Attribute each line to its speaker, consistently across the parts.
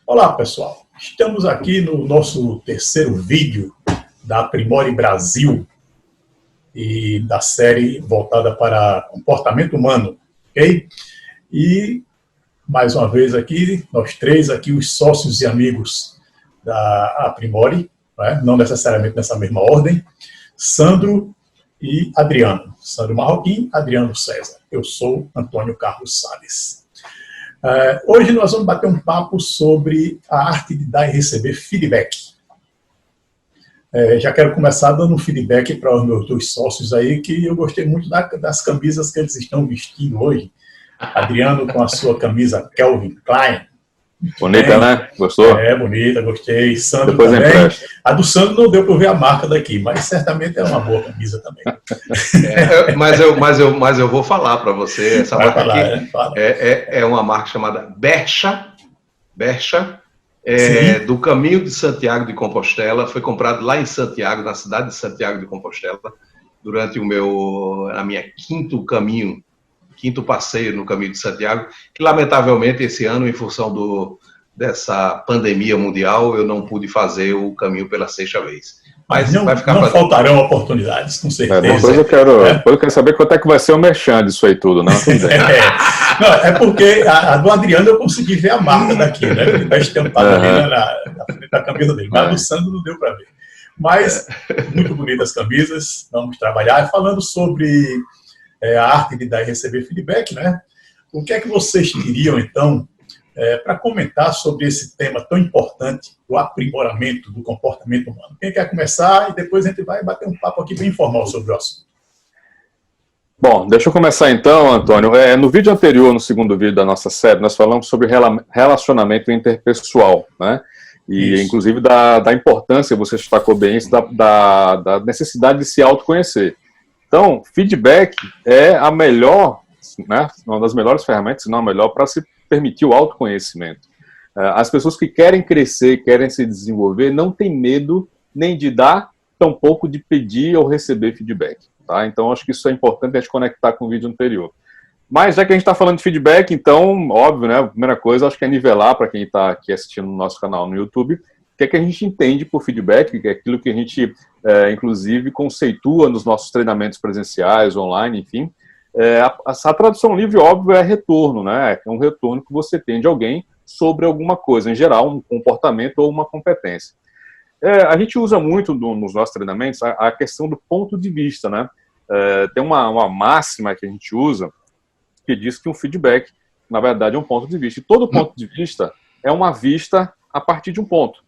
Speaker 1: Olá, pessoal. Estamos aqui no nosso terceiro vídeo da Aprimore Brasil e da série voltada para comportamento humano, ok? E, mais uma vez aqui, nós três aqui, os sócios e amigos da Aprimore, né? Não necessariamente nessa mesma ordem, Sandro e Adriano. Sandro Marroquim, Adriano César. Eu sou Antônio Carlos Salles. Hoje nós vamos bater um papo sobre a arte de dar e receber feedback. Já quero começar dando um feedback para os meus dois sócios aí, que eu gostei muito das camisas que eles estão vestindo hoje. Adriano com a sua camisa Calvin Klein.
Speaker 2: Bonita, né? Gostou?
Speaker 1: Bonita, gostei. Sandro
Speaker 2: depois
Speaker 1: também.
Speaker 2: Empresta.
Speaker 1: A do Sandro não deu para ver a marca daqui, mas certamente é uma boa camisa também.
Speaker 3: Mas eu vou falar para você. Essa
Speaker 1: Vai
Speaker 3: marca
Speaker 1: falar,
Speaker 3: aqui é uma marca chamada Bercha, do Caminho de Santiago de Compostela. Foi comprado lá em Santiago, na cidade de Santiago de Compostela, durante a minha quinto passeio no Caminho de Santiago, que lamentavelmente esse ano, em função dessa pandemia mundial, eu não pude fazer o caminho pela sexta vez.
Speaker 1: Mas não faltarão oportunidades, com certeza.
Speaker 2: Depois eu quero saber quanto é que vai ser o merchan disso aí tudo, né?
Speaker 1: É porque a do Adriano eu consegui ver a marca daqui, né? Ele está estampado ali na frente da camisa dele. Mas a do Sandro não deu para ver. Mas, muito bonitas camisas, vamos trabalhar. Falando sobre a arte de dar e receber feedback, né? O que é que vocês diriam, então, para comentar sobre esse tema tão importante, o aprimoramento do comportamento humano? Quem quer começar? E depois a gente vai bater um papo aqui bem informal sobre o assunto.
Speaker 2: Bom, deixa eu começar então, Antônio. No vídeo anterior, no segundo vídeo da nossa série, nós falamos sobre relacionamento interpessoal, né? E,
Speaker 1: Isso.
Speaker 2: inclusive, da importância, você destacou bem isso, da necessidade de se autoconhecer. Então, feedback é a melhor, né, uma das melhores ferramentas, se não a melhor, para se permitir o autoconhecimento. As pessoas que querem crescer, querem se desenvolver, não têm medo nem de dar, tampouco de pedir ou receber feedback. Tá? Então, acho que isso é importante a gente conectar com o vídeo anterior. Mas, já que a gente está falando de feedback, então, óbvio, né, a primeira coisa, acho que é nivelar para quem está aqui assistindo no nosso canal no YouTube, o que a gente entende por feedback, que é aquilo que a gente, inclusive, conceitua nos nossos treinamentos presenciais, online, enfim. A tradução livre, óbvio, é retorno, né? É um retorno que você tem de alguém sobre alguma coisa, em geral, um comportamento ou uma competência. A gente usa muito nos nossos treinamentos a questão do ponto de vista, né? Tem uma máxima que a gente usa que diz que um feedback, na verdade, é um ponto de vista. E todo ponto de vista é uma vista a partir de um ponto.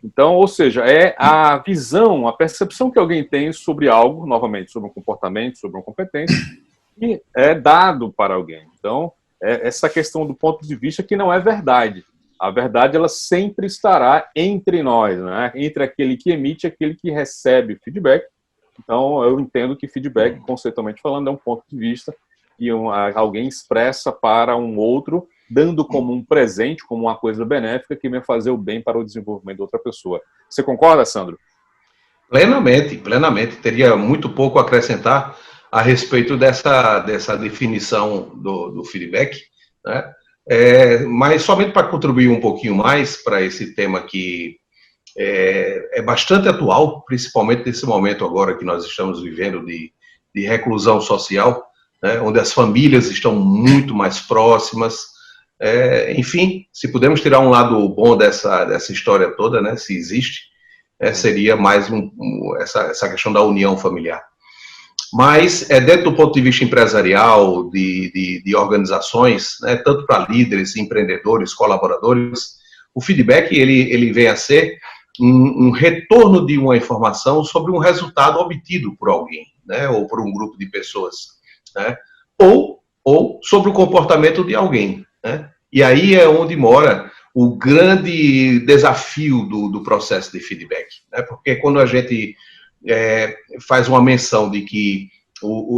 Speaker 2: Então, ou seja, é a visão, a percepção que alguém tem sobre algo, novamente, sobre um comportamento, sobre uma competência, que é dado para alguém. Então, essa questão do ponto de vista que não é verdade. A verdade, ela sempre estará entre nós, né? Entre aquele que emite e aquele que recebe feedback. Então, eu entendo que feedback, conceitualmente falando, é um ponto de vista que alguém expressa para um outro, dando como um presente, como uma coisa benéfica que vai fazer o bem para o desenvolvimento de outra pessoa. Você concorda, Sandro?
Speaker 3: Plenamente. Teria muito pouco a acrescentar a respeito dessa definição do feedback, né? Mas somente para contribuir um pouquinho mais para esse tema que é bastante atual, principalmente nesse momento agora que nós estamos vivendo de reclusão social, né? Onde as famílias estão muito mais próximas. Enfim, se pudermos tirar um lado bom dessa história toda, né, se existe, seria mais essa questão da união familiar. Mas, dentro do ponto de vista empresarial, de organizações, né, tanto para líderes, empreendedores, colaboradores, o feedback ele vem a ser um retorno de uma informação sobre um resultado obtido por alguém, né, ou por um grupo de pessoas, né, ou sobre o comportamento de alguém, né? E aí é onde mora o grande desafio do processo de feedback, né? Porque quando a gente faz uma menção de que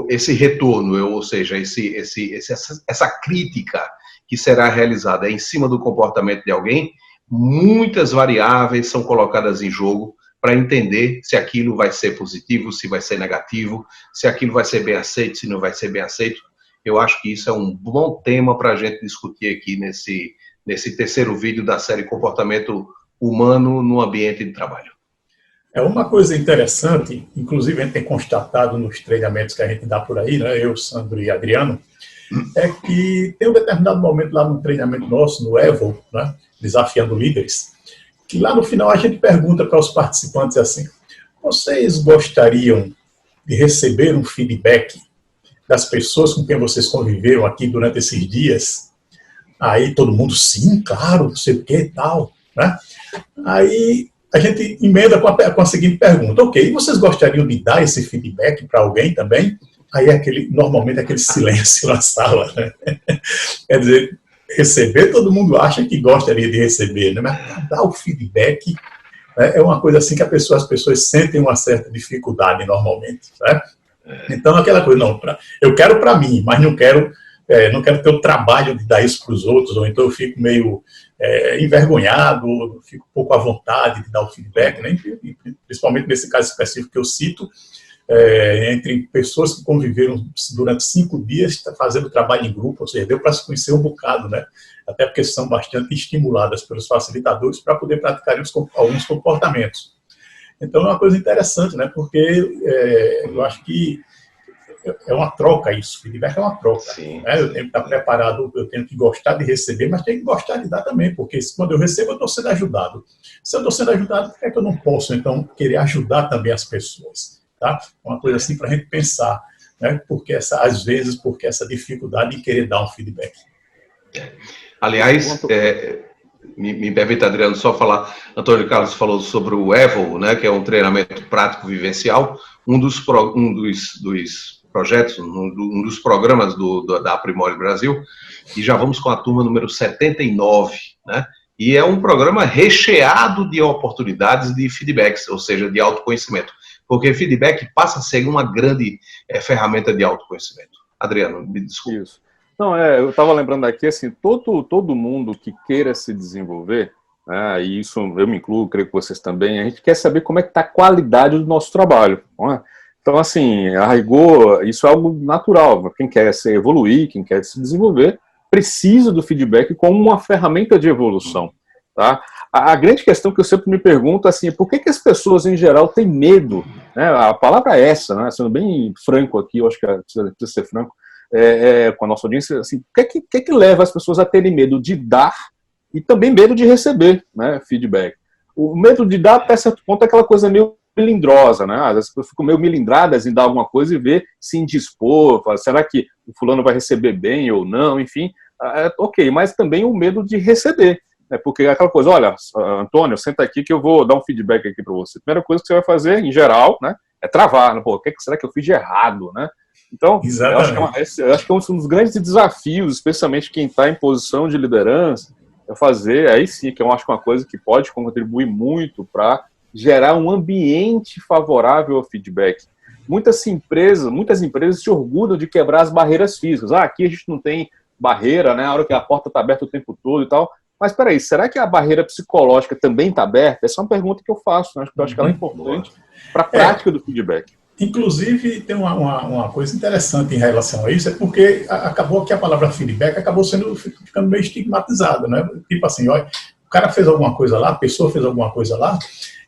Speaker 3: esse retorno, ou seja, essa crítica que será realizada em cima do comportamento de alguém, muitas variáveis são colocadas em jogo para entender se aquilo vai ser positivo, se vai ser negativo, se aquilo vai ser bem aceito, se não vai ser bem aceito. Eu acho que isso é um bom tema para a gente discutir aqui nesse terceiro vídeo da série Comportamento Humano no Ambiente de Trabalho.
Speaker 1: É uma coisa interessante, inclusive a gente tem constatado nos treinamentos que a gente dá por aí, né, eu, Sandro e Adriano, é que tem um determinado momento lá no treinamento nosso, no EVO, né, Desafiando Líderes, que lá no final a gente pergunta para os participantes assim: vocês gostariam de receber um feedback das pessoas com quem vocês conviveram aqui durante esses dias? Aí todo mundo, sim, claro, não sei o que e tal, né? Aí a gente emenda com a seguinte pergunta: ok, vocês gostariam de dar esse feedback para alguém também? Aí normalmente aquele silêncio na sala, né? Quer dizer, receber, todo mundo acha que gostaria de receber, né? Mas dar o feedback, né, é uma coisa assim que as pessoas sentem uma certa dificuldade normalmente, né? Então aquela coisa, não, eu quero para mim, mas não quero ter o trabalho de dar isso para os outros, ou então eu fico meio envergonhado, fico um pouco à vontade de dar o feedback, né? Principalmente nesse caso específico que eu cito, entre pessoas que conviveram durante 5 dias fazendo trabalho em grupo, ou seja, deu para se conhecer um bocado, né? Até porque são bastante estimuladas pelos facilitadores para poder praticar alguns comportamentos. Então é uma coisa interessante, né? Porque eu acho que é uma troca isso, feedback é uma troca. Né? Eu tenho que estar preparado, eu tenho que gostar de receber, mas tenho que gostar de dar também, porque quando eu recebo eu estou sendo ajudado. Se eu estou sendo ajudado, por que é que eu não posso, então, querer ajudar também as pessoas? Tá? Uma coisa assim para a gente pensar, né? Porque às vezes, porque essa dificuldade de querer dar um feedback.
Speaker 3: Aliás, me permite, Adriano, só falar, Antônio Carlos falou sobre o EVO, né, que é um treinamento prático vivencial, um dos projetos, um dos programas da Aprimore Brasil, e já vamos com a turma número 79, né? E é um programa recheado de oportunidades de feedbacks, ou seja, de autoconhecimento, porque feedback passa a ser uma grande ferramenta de autoconhecimento. Adriano, me desculpe.
Speaker 2: Isso. Não, eu estava lembrando aqui, assim, todo mundo que queira se desenvolver, né, e isso eu me incluo, creio que vocês também, a gente quer saber como é que está a qualidade do nosso trabalho, não é? Então, assim, a rigor, isso é algo natural. Quem quer se evoluir, quem quer se desenvolver, precisa do feedback como uma ferramenta de evolução. Tá? A grande questão que eu sempre me pergunto assim, é por que as pessoas, em geral, têm medo? Né? A palavra é essa, né? Sendo bem franco aqui, eu acho que precisa ser franco, com a nossa audiência, assim, o que leva as pessoas a terem medo de dar e também medo de receber, né, feedback? O medo de dar, até certo ponto, é aquela coisa meio melindrosa, né? Às vezes eu fico meio melindradas em dar alguma coisa e ver se indispor, será que o fulano vai receber bem ou não, enfim, ok, mas também o medo de receber, né? Porque é aquela coisa, olha, Antônio, senta aqui que eu vou dar um feedback aqui para você. A primeira coisa que você vai fazer, em geral, né, é travar, né? Pô, o que será que eu fiz de errado, né? Então, eu acho que é um dos grandes desafios, especialmente quem está em posição de liderança, é fazer, aí sim, que eu acho que é uma coisa que pode contribuir muito para gerar um ambiente favorável ao feedback. Muitas empresas se orgulham de quebrar as barreiras físicas. Aqui a gente não tem barreira, né? A hora que a porta está aberta o tempo todo e tal. Mas, peraí, será que a barreira psicológica também está aberta? Essa é uma pergunta que eu faço, né? Eu acho que ela é importante para a prática do feedback.
Speaker 1: Inclusive, tem uma coisa interessante em relação a isso, é porque acabou que a palavra feedback acabou ficando meio estigmatizada, né? Tipo assim, olha, o cara fez alguma coisa lá, a pessoa fez alguma coisa lá,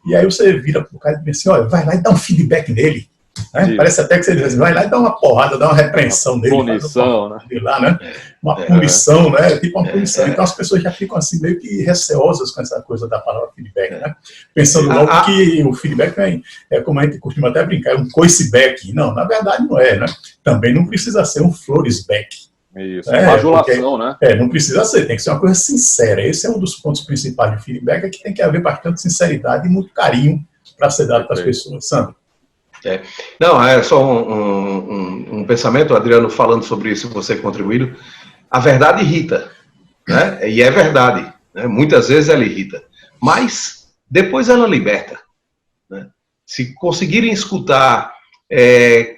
Speaker 1: e aí você vira pro cara e diz assim, olha, vai lá e dá um feedback nele. Né? Parece até que você diz assim, vai lá e dá uma porrada, dá uma repreensão nele.
Speaker 2: Punição, né?
Speaker 1: Lá, né? Uma punição, né? Tipo uma punição. Então as pessoas já ficam assim meio que receosas com essa coisa da palavra feedback, né? Pensando logo que o feedback é como a gente costuma até brincar, é um coiceback. Não, na verdade não é, né? Também não precisa ser um floresback.
Speaker 2: Isso, bajulação, né?
Speaker 1: Não precisa ser, tem que ser uma coisa sincera. Esse é um dos pontos principais do feedback, é que tem que haver bastante sinceridade e muito carinho para ser dado para as pessoas. Sandro?
Speaker 3: Não, é só um pensamento, Adriano, falando sobre isso, você contribuindo. A verdade irrita, né? E é verdade, né? Muitas vezes ela irrita, mas depois ela liberta, né? Se conseguirem escutar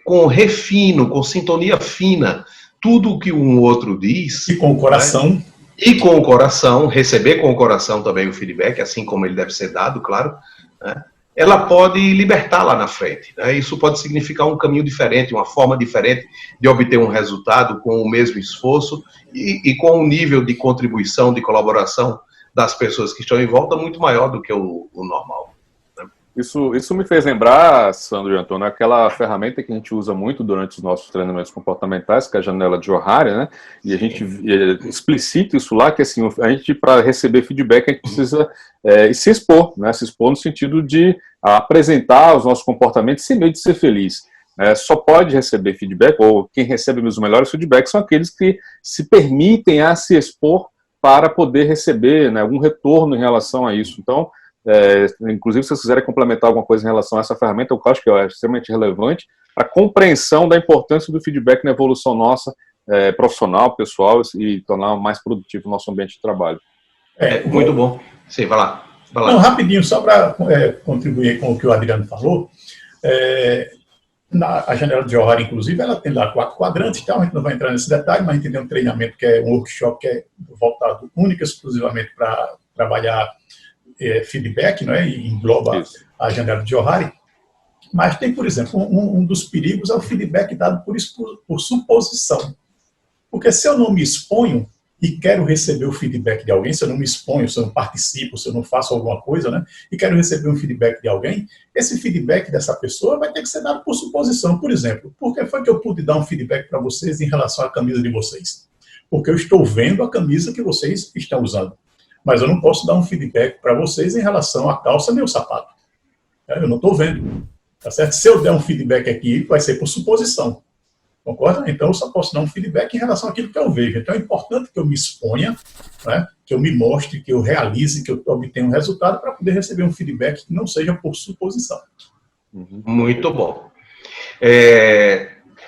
Speaker 3: com refino, com sintonia fina, tudo o que um outro diz.
Speaker 1: E com o coração.
Speaker 3: Né? E com o coração, receber com o coração também o feedback, assim como ele deve ser dado, claro, né? ela pode libertar lá na frente, né? Isso pode significar um caminho diferente, uma forma diferente de obter um resultado com o mesmo esforço e com um nível de contribuição, de colaboração das pessoas que estão em volta muito maior do que o normal.
Speaker 2: Isso me fez lembrar, Sandro e Antônio, aquela ferramenta que a gente usa muito durante os nossos treinamentos comportamentais, que é a janela de Johari, né? E a gente explicita isso lá, que assim, a gente, para receber feedback, a gente precisa se expor, né? Se expor no sentido de apresentar os nossos comportamentos sem medo de ser feliz. Só pode receber feedback, ou quem recebe os melhores feedbacks são aqueles que se permitem a se expor para poder receber, né, algum retorno em relação a isso. Então, inclusive, se vocês quiserem complementar alguma coisa em relação a essa ferramenta, eu acho que é extremamente relevante a compreensão da importância do feedback na evolução nossa, profissional, pessoal, e tornar mais produtivo o nosso ambiente de trabalho.
Speaker 3: Muito bom. Sim, vai lá.
Speaker 1: Não, rapidinho, só para contribuir com o que o Adriano falou, a janela de Johari, inclusive, ela tem lá 4 quadrantes, então a gente não vai entrar nesse detalhe, mas a gente tem um treinamento que é um workshop que é voltado única e exclusivamente para trabalhar feedback, não é? E engloba a janela de Johari. Mas tem, por exemplo, um dos perigos é o feedback dado por suposição. Porque se eu não me exponho e quero receber o feedback de alguém, se eu não me exponho, se eu não participo, se eu não faço alguma coisa, né? E quero receber um feedback de alguém, esse feedback dessa pessoa vai ter que ser dado por suposição. Por exemplo, por que foi que eu pude dar um feedback para vocês em relação à camisa de vocês? Porque eu estou vendo a camisa que vocês estão usando. Mas eu não posso dar um feedback para vocês em relação à calça nem ao sapato. Eu não estou vendo. Tá certo? Se eu der um feedback aqui, vai ser por suposição. Concorda? Então eu só posso dar um feedback em relação àquilo que eu vejo. Então é importante que eu me exponha, né? Que eu me mostre, que eu realize, que eu obtenha um resultado para poder receber um feedback que não seja por suposição.
Speaker 3: Muito bom.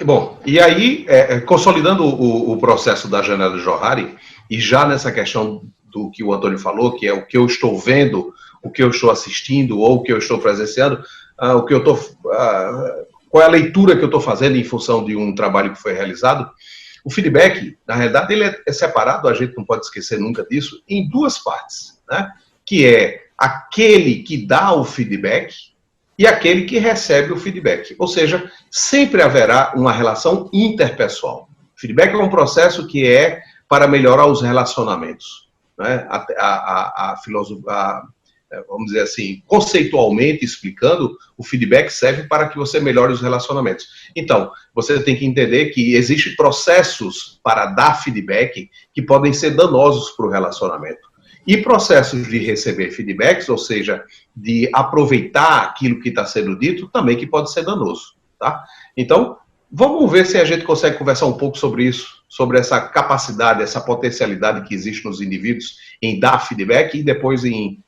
Speaker 3: Bom, e aí, consolidando o processo da janela de Johari, e já nessa questão do que o Antônio falou, que é o que eu estou vendo, o que eu estou assistindo ou o que eu estou presenciando, qual é a leitura que eu estou fazendo em função de um trabalho que foi realizado. O feedback, na realidade, ele é separado, a gente não pode esquecer nunca disso, em 2 partes, né? Que é aquele que dá o feedback e aquele que recebe o feedback. Ou seja, sempre haverá uma relação interpessoal. Feedback é um processo que é para melhorar os relacionamentos. Né? Vamos dizer assim, conceitualmente explicando, o feedback serve para que você melhore os relacionamentos. Então, você tem que entender que existem processos para dar feedback que podem ser danosos para o relacionamento. E processos de receber feedbacks, ou seja, de aproveitar aquilo que está sendo dito, também que pode ser danoso. Tá? Então, vamos ver se a gente consegue conversar um pouco sobre isso, sobre essa capacidade, essa potencialidade que existe nos indivíduos em dar feedback e depois em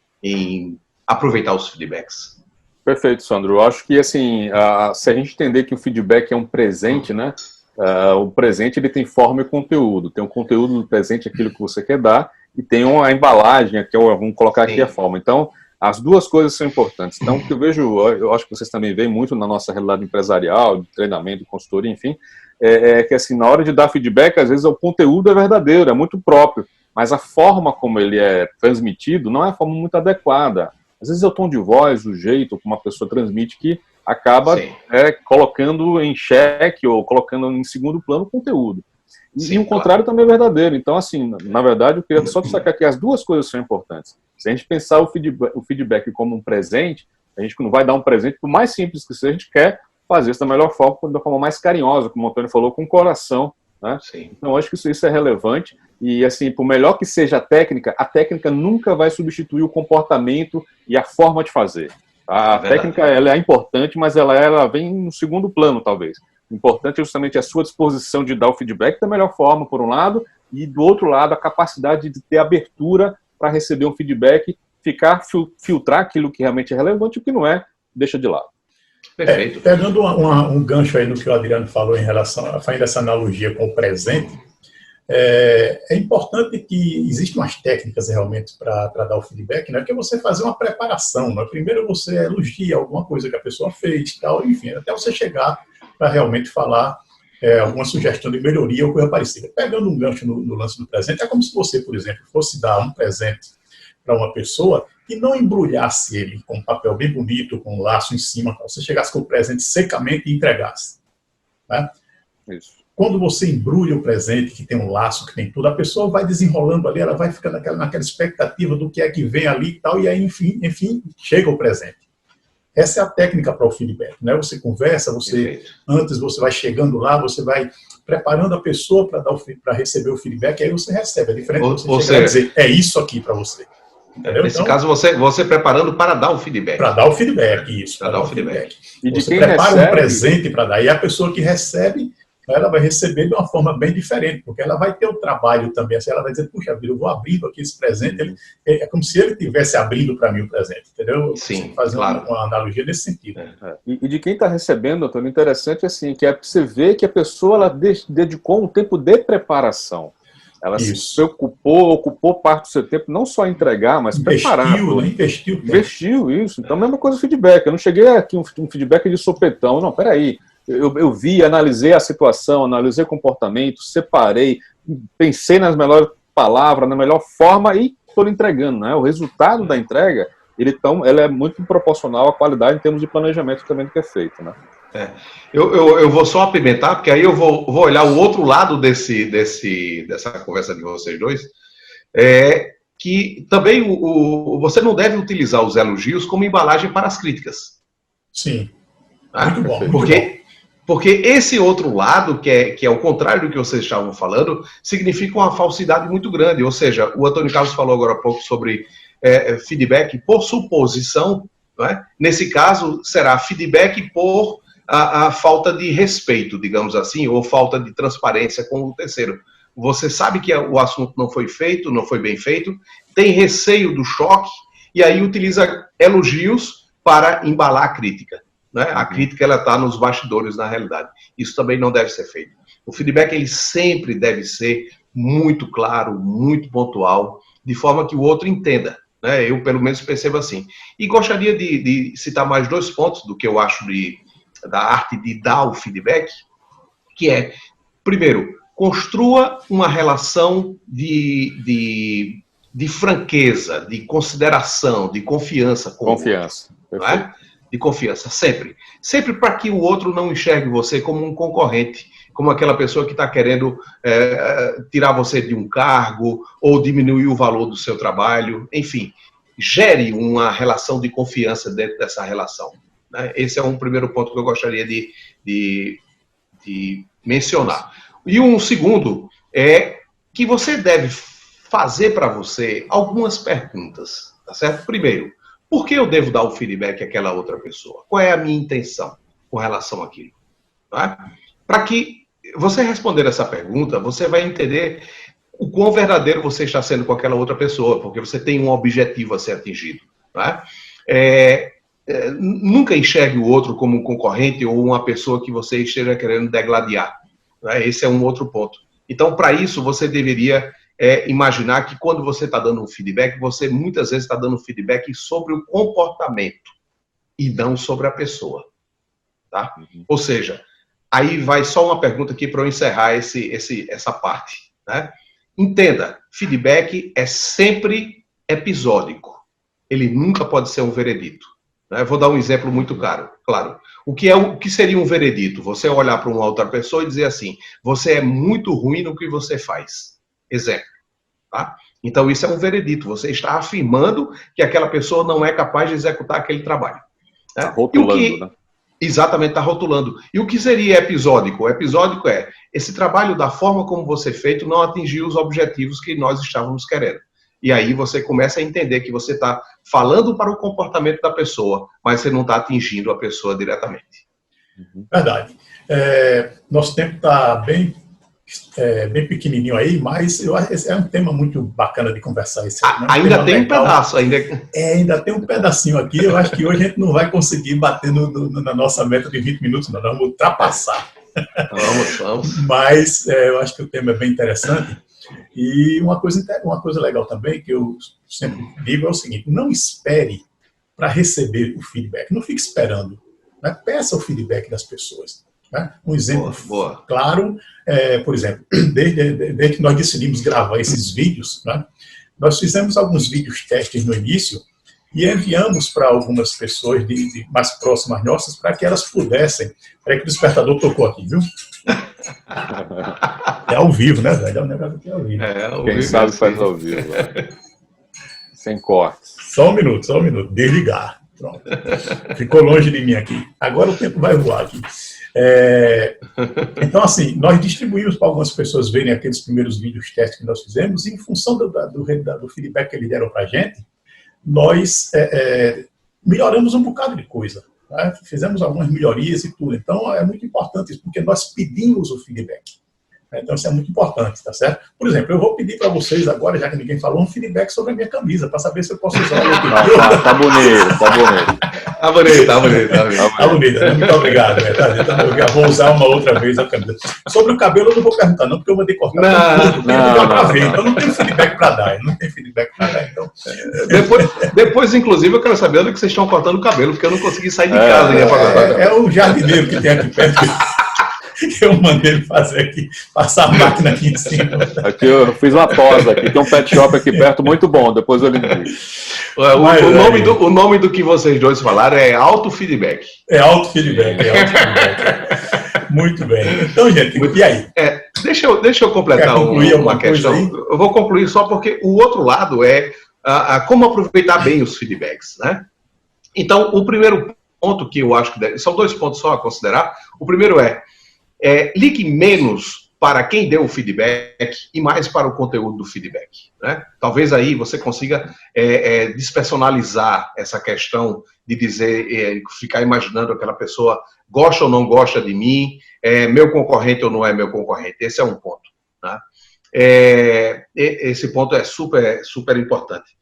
Speaker 3: aproveitar os feedbacks.
Speaker 2: Perfeito, Sandro. Eu acho que, assim, se a gente entender que o feedback é um presente, né? O presente, ele tem forma e conteúdo. Tem um conteúdo do presente, aquilo que você quer dar, e tem a embalagem, que vamos colocar aqui a forma. Então, as 2 coisas são importantes. Então, o que eu acho que vocês também veem muito na nossa realidade empresarial, de treinamento, de consultoria, enfim, é que, assim, na hora de dar feedback, às vezes o conteúdo é verdadeiro, é muito próprio, mas a forma como ele é transmitido não é a forma muito adequada. Às vezes é o tom de voz, o jeito como a pessoa transmite que acaba colocando em xeque ou colocando em segundo plano o conteúdo. E o contrário também é verdadeiro. Então, assim, na verdade, eu queria só destacar que as 2 coisas são importantes. Se a gente pensar o feedback como um presente, a gente não vai dar um presente, por mais simples que seja, a gente quer fazer isso da melhor forma, da forma mais carinhosa, como o Antônio falou, com o coração. Né? Então, acho que isso é relevante. E, assim, por melhor que seja a técnica nunca vai substituir o comportamento e a forma de fazer. A técnica, ela é importante, mas ela vem no segundo plano, talvez. O importante é justamente a sua disposição de dar o feedback da melhor forma, por um lado, e do outro lado, a capacidade de ter abertura para receber um feedback, filtrar aquilo que realmente é relevante e o que não é, deixa de lado.
Speaker 3: Perfeito.
Speaker 1: Pegando um gancho aí no que o Adriano falou em relação a fazendo essa analogia com o presente, é importante que existam umas técnicas realmente para dar o feedback, né? Que é você fazer uma preparação. Né? Primeiro você elogia alguma coisa que a pessoa fez, tal, enfim, até você chegar para realmente falar alguma sugestão de melhoria ou coisa parecida. Pegando um gancho no lance do presente, é como se você, por exemplo, fosse dar um presente para uma pessoa e não embrulhasse ele com um papel bem bonito, com um laço em cima, você chegasse com o presente secamente e entregasse. Né?
Speaker 2: Isso.
Speaker 1: Quando você embrulha o presente, que tem um laço, que tem tudo, a pessoa vai desenrolando ali, ela vai ficando naquela expectativa do que é que vem ali e tal, e aí, enfim, chega o presente. Essa é a técnica para o feedback, né? Você conversa, antes você vai chegando lá, você vai preparando a pessoa para receber o feedback, aí você recebe. É diferente de você chegar e dizer, é isso aqui para você. Entendeu?
Speaker 3: Nesse caso, você preparando para dar o feedback.
Speaker 1: Para dar o feedback, isso.
Speaker 3: Para dar o feedback.
Speaker 1: E você prepara um presente para dar, e a pessoa que recebe, ela vai receber de uma forma bem diferente, porque ela vai ter o trabalho também, assim, ela vai dizer, puxa vida, eu vou abrindo aqui esse presente, é como se ele estivesse abrindo para mim o presente, entendeu?
Speaker 3: Sim,
Speaker 1: fazendo
Speaker 3: claro.
Speaker 1: uma analogia nesse sentido.
Speaker 2: E de quem está recebendo, Antônio, interessante assim, que é você ver que a pessoa ela dedicou um tempo de preparação. Ela se preocupou, ocupou parte do seu tempo, não só em entregar, mas preparar. Investiu, isso. Então, a mesma coisa do feedback. Eu não cheguei aqui um feedback de sopetão. Não, peraí. Eu vi, analisei a situação, analisei o comportamento, separei, pensei nas melhores palavras, na melhor forma e estou entregando. Né? O resultado da entrega, ela é muito proporcional à qualidade em termos de planejamento também do que é feito. Né?
Speaker 3: Eu vou só apimentar, porque aí eu vou olhar o outro lado dessa conversa de vocês dois, que também você não deve utilizar os elogios como embalagem para as críticas.
Speaker 1: Sim, muito bom.
Speaker 3: Porque esse outro lado, que é o contrário do que vocês estavam falando, significa uma falsidade muito grande. Ou seja, o Antônio Carlos falou agora há pouco sobre feedback por suposição. Não é? Nesse caso, será feedback por a falta de respeito, digamos assim, ou falta de transparência com o terceiro. Você sabe que o assunto não foi feito, não foi bem feito, tem receio do choque, e aí utiliza elogios para embalar a crítica. Né? A crítica está nos bastidores, na realidade. Isso também não deve ser feito. O feedback ele sempre deve ser muito claro, muito pontual, de forma que o outro entenda. Né? Eu, pelo menos, percebo assim. E gostaria de citar mais 2 pontos do que eu acho da arte de dar o feedback, que é, primeiro, construa uma relação de franqueza, de consideração, de confiança.
Speaker 2: Confiança.
Speaker 3: Não é? De confiança, sempre. Sempre para que o outro não enxergue você como um concorrente, como aquela pessoa que está querendo tirar você de um cargo ou diminuir o valor do seu trabalho. Enfim, gere uma relação de confiança dentro dessa relação. Né? Esse é um primeiro ponto que eu gostaria de mencionar. E um segundo é que você deve fazer para você algumas perguntas, tá certo? Primeiro, por que eu devo dar o feedback àquela outra pessoa? Qual é a minha intenção com relação àquilo? Tá? Para que você responder essa pergunta, você vai entender o quão verdadeiro você está sendo com aquela outra pessoa, porque você tem um objetivo a ser atingido. Tá? Nunca enxergue o outro como um concorrente ou uma pessoa que você esteja querendo degladiar. Né? Esse é um outro ponto. Então, para isso, você deveria imaginar que quando você está dando um feedback, você muitas vezes está dando feedback sobre o comportamento e não sobre a pessoa. Tá? Ou seja, aí vai só uma pergunta aqui para eu encerrar essa parte. Né? Entenda, feedback é sempre episódico. Ele nunca pode ser um veredito. Né? Vou dar um exemplo muito claro. O que seria um veredito? Você olhar para uma outra pessoa e dizer assim, você é muito ruim no que você faz. Exemplo. Tá? Então, isso é um veredito. Você está afirmando que aquela pessoa não é capaz de executar aquele trabalho. Né?
Speaker 2: Tá rotulando, né?
Speaker 3: Exatamente, está rotulando. E o que seria episódico? O episódico é, esse trabalho, da forma como você feito, não atingiu os objetivos que nós estávamos querendo. E aí você começa a entender que você está falando para o comportamento da pessoa, mas você não está atingindo a pessoa diretamente.
Speaker 1: Verdade. Nosso tempo está bem pequenininho aí, mas eu acho que é um tema muito bacana de conversar.
Speaker 3: Ainda tem um pedaço.
Speaker 1: Ainda tem um pedacinho aqui. Eu acho que hoje a gente não vai conseguir bater na nossa meta de 20 minutos, não. Vamos ultrapassar.
Speaker 3: Vamos.
Speaker 1: Mas eu acho que o tema é bem interessante. E uma coisa legal também, que eu sempre digo, é o seguinte: não espere para receber o feedback. Não fique esperando. Né? Peça o feedback das pessoas. Né? Um exemplo claro, por exemplo, desde que nós decidimos gravar esses vídeos, né? nós fizemos alguns vídeos testes no início e enviamos para algumas pessoas de mais próximas nossas para que elas pudessem. Peraí que o despertador tocou aqui, viu? É ao vivo, né, velho? É um negócio que é ao vivo.
Speaker 2: Quem sabe faz ao vivo. Sem cortes.
Speaker 1: Só um minuto. Desligar. Pronto. Ficou longe de mim aqui. Agora o tempo vai voar aqui. Então, assim, nós distribuímos para algumas pessoas verem aqueles primeiros vídeos testes que nós fizemos e, em função do feedback que eles deram para a gente, nós melhoramos um bocado de coisa. Né? Fizemos algumas melhorias e tudo. Então, é muito importante isso, porque nós pedimos o feedback. Então, isso é muito importante, tá certo? Por exemplo, eu vou pedir para vocês agora, já que ninguém falou, um feedback sobre a minha camisa, para saber se eu posso usar ela.
Speaker 2: Tá bonito.
Speaker 3: Tá bonito.
Speaker 1: Né? Muito obrigado. Eu já vou usar uma outra vez a camisa. Sobre o cabelo, eu não vou perguntar, não, porque eu vou ter que cortar. Então, não tem feedback para dar. Então...
Speaker 3: Depois, inclusive, eu quero saber onde que vocês estão cortando o cabelo, porque eu não consegui sair de casa.
Speaker 1: É o jardineiro que tem aqui perto. Que eu mandei ele fazer aqui, passar a máquina aqui em cima.
Speaker 2: Aqui eu fiz uma tosa aqui, tem um pet shop aqui perto muito bom, depois eu lhe digo.
Speaker 3: O nome do que vocês dois falaram é autofeedback.
Speaker 1: Autofeedback. Muito bem. Então, gente, e aí?
Speaker 3: Deixa eu completar uma questão. Eu vou concluir só porque o outro lado é como aproveitar bem os feedbacks, né? Então, o primeiro ponto que eu acho que são 2 pontos só a considerar. O primeiro ligue menos para quem deu o feedback e mais para o conteúdo do feedback. Né? Talvez aí você consiga despersonalizar essa questão de dizer, ficar imaginando aquela pessoa gosta ou não gosta de mim, meu concorrente ou não é meu concorrente. Esse é um ponto. Né? Esse ponto é super, super importante.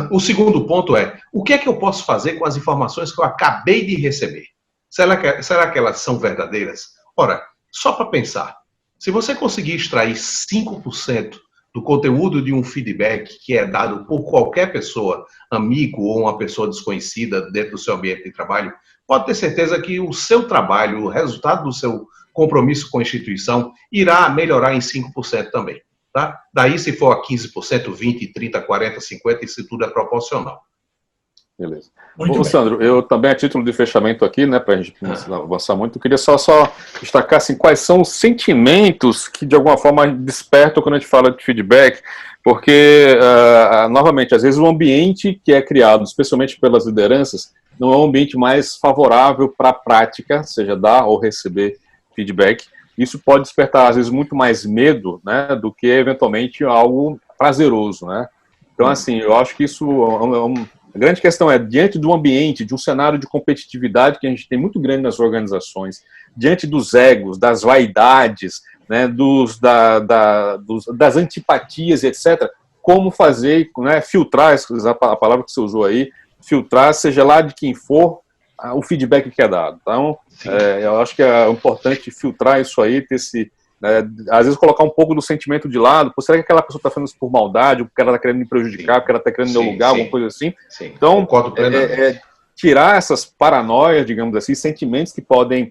Speaker 3: O segundo ponto o que é que eu posso fazer com as informações que eu acabei de receber? Será que elas são verdadeiras? Ora, só para pensar, se você conseguir extrair 5% do conteúdo de um feedback que é dado por qualquer pessoa, amigo ou uma pessoa desconhecida dentro do seu ambiente de trabalho, pode ter certeza que o seu trabalho, o resultado do seu compromisso com a instituição, irá melhorar em 5% também. Tá? Daí, se for a 15%, 20%, 30%, 40%, 50%, isso tudo é proporcional.
Speaker 2: Beleza. Ô, Sandro, eu também, a título de fechamento aqui, né, para a gente não avançar muito, eu queria só destacar assim, quais são os sentimentos que, de alguma forma, despertam quando a gente fala de feedback, porque, novamente, às vezes o ambiente que é criado, especialmente pelas lideranças, não é um ambiente mais favorável para a prática, seja dar ou receber feedback. Isso pode despertar, às vezes, muito mais medo, né, do que, eventualmente, algo prazeroso, né? Então, assim, eu acho que isso a grande questão diante do ambiente, de um cenário de competitividade que a gente tem muito grande nas organizações, diante dos egos, das vaidades, né, das antipatias, etc., como fazer, né, filtrar, a palavra que você usou aí, filtrar, seja lá de quem for, o feedback que é dado. Então, eu acho que é importante filtrar isso aí, ter às vezes colocar um pouco do sentimento de lado. Será que aquela pessoa está fazendo isso por maldade, ou porque ela está querendo me prejudicar, porque ela está querendo meu lugar, alguma coisa assim?
Speaker 3: Sim.
Speaker 2: Então, tirar essas paranoias, digamos assim, sentimentos que podem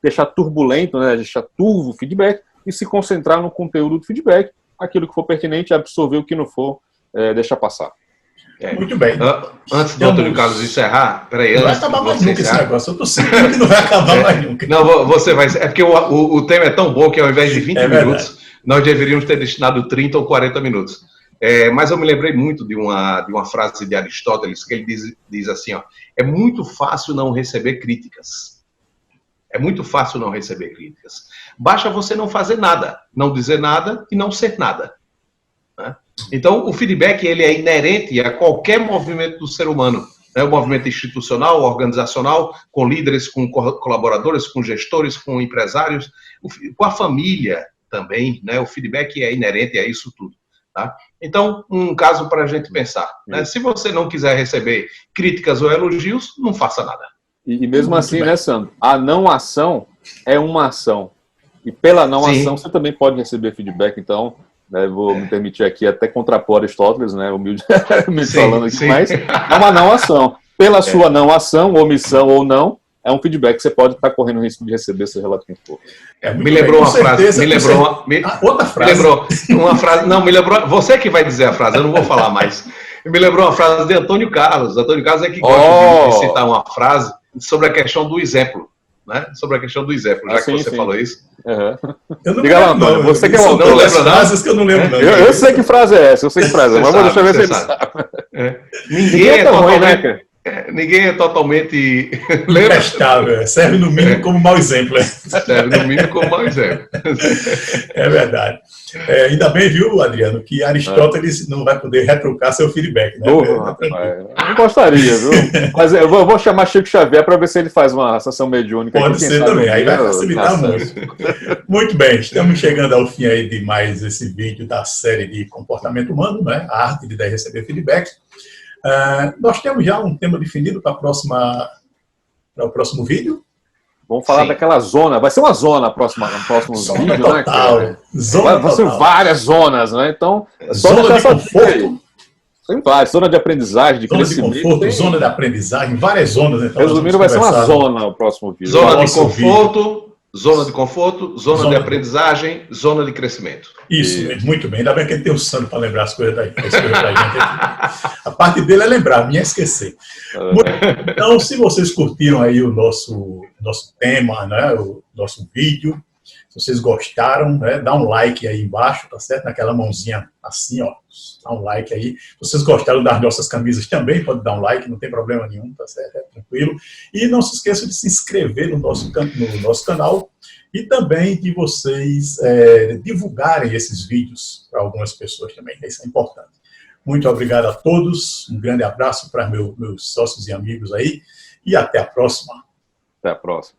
Speaker 2: deixar turbulento, né, deixar turvo o feedback, e se concentrar no conteúdo do feedback, aquilo que for pertinente, absorver o que não for, deixar passar.
Speaker 1: Muito bem.
Speaker 3: Antes do Antônio Carlos encerrar, peraí.
Speaker 1: Não vai acabar mais nunca esse negócio. Eu tô sentindo que não vai acabar mais nunca.
Speaker 3: Não, você vai. É porque o tema é tão bom que ao invés de 20 minutos, nós deveríamos ter destinado 30 ou 40 minutos. Mas eu me lembrei muito de uma frase de Aristóteles, que ele diz assim: é muito fácil não receber críticas. É muito fácil não receber críticas. Basta você não fazer nada, não dizer nada e não ser nada. Né? Então, o feedback ele é inerente a qualquer movimento do ser humano. Né? O movimento institucional, organizacional, com líderes, com colaboradores, com gestores, com empresários, com a família também. Né? O feedback é inerente a isso tudo. Tá? Então, um caso para a gente pensar. Né? Se você não quiser receber críticas ou elogios, não faça nada.
Speaker 2: E mesmo assim, né, Sandro? A não ação é uma ação. E pela não ação, você também pode receber feedback. Então, né, vou me permitir aqui até contrapor Aristóteles, né, humilde falando aqui, mas é uma não ação. Pela sua não ação, omissão ou não, é um feedback que você pode estar correndo o risco de receber, seja lá quem for.
Speaker 3: Me lembrou uma frase. Me lembrou
Speaker 1: outra frase.
Speaker 3: Me lembrou uma frase. Não, me lembrou. Você que vai dizer a frase, eu não vou falar mais. Me lembrou uma frase de Antônio Carlos. Antônio Carlos é que gosta de citar uma frase sobre a questão do exemplo. Né? Sobre a questão do exemplo, já que você falou isso.
Speaker 1: Eu não
Speaker 2: Diga lá, Antônio, você que é o autor.
Speaker 1: Não lembro frases que eu não lembro, não.
Speaker 2: Eu sei que frase é essa, mas vou deixar ver se ele sabe.
Speaker 3: Ninguém é totalmente... Ruim, né, ninguém é totalmente
Speaker 1: imprestável, serve no mínimo como mau exemplo.
Speaker 3: Serve no mínimo como mau exemplo.
Speaker 1: É verdade. Ainda bem, viu, Adriano, que Aristóteles não vai poder retrucar seu feedback. Né?
Speaker 2: Não gostaria, viu? Mas eu vou chamar Chico Xavier para ver se ele faz uma sessão mediúnica.
Speaker 1: Pode ser também, aí vai facilitar muito. Muito bem, estamos chegando ao fim aí de mais esse vídeo da série de comportamento humano, né? A arte de dar e receber feedback. Nós temos já um tema definido para o próximo vídeo.
Speaker 2: Vamos falar daquela zona. Vai ser uma zona no próximo vídeo,
Speaker 1: total,
Speaker 2: né?
Speaker 1: Vai
Speaker 2: ser várias zonas, né? Então,
Speaker 1: zona de conforto.
Speaker 2: Tem várias. Zona de aprendizagem, de crescimento.
Speaker 1: Zona de conforto, zona de aprendizagem, várias zonas. Então,
Speaker 2: resumindo, vai ser uma zona o próximo vídeo.
Speaker 3: Zona de conforto. Zona de conforto, zona de aprendizagem, zona de crescimento.
Speaker 1: Isso, muito bem. Ainda bem que ele tem o Sandro para lembrar as coisas da gente aqui. A parte dele é lembrar, a minha é esquecer. Então, se vocês curtiram aí o nosso tema, né, o nosso vídeo, se vocês gostaram, né, dá um like aí embaixo, tá certo? Naquela mãozinha assim, ó. Dá um like aí. Se vocês gostaram das nossas camisas também, pode dar um like, não tem problema nenhum, tá certo? É tranquilo. E não se esqueçam de se inscrever no nosso canal e também de vocês divulgarem esses vídeos para algumas pessoas também, isso é importante. Muito obrigado a todos, um grande abraço para meus sócios e amigos aí e até a próxima.
Speaker 2: Até a próxima.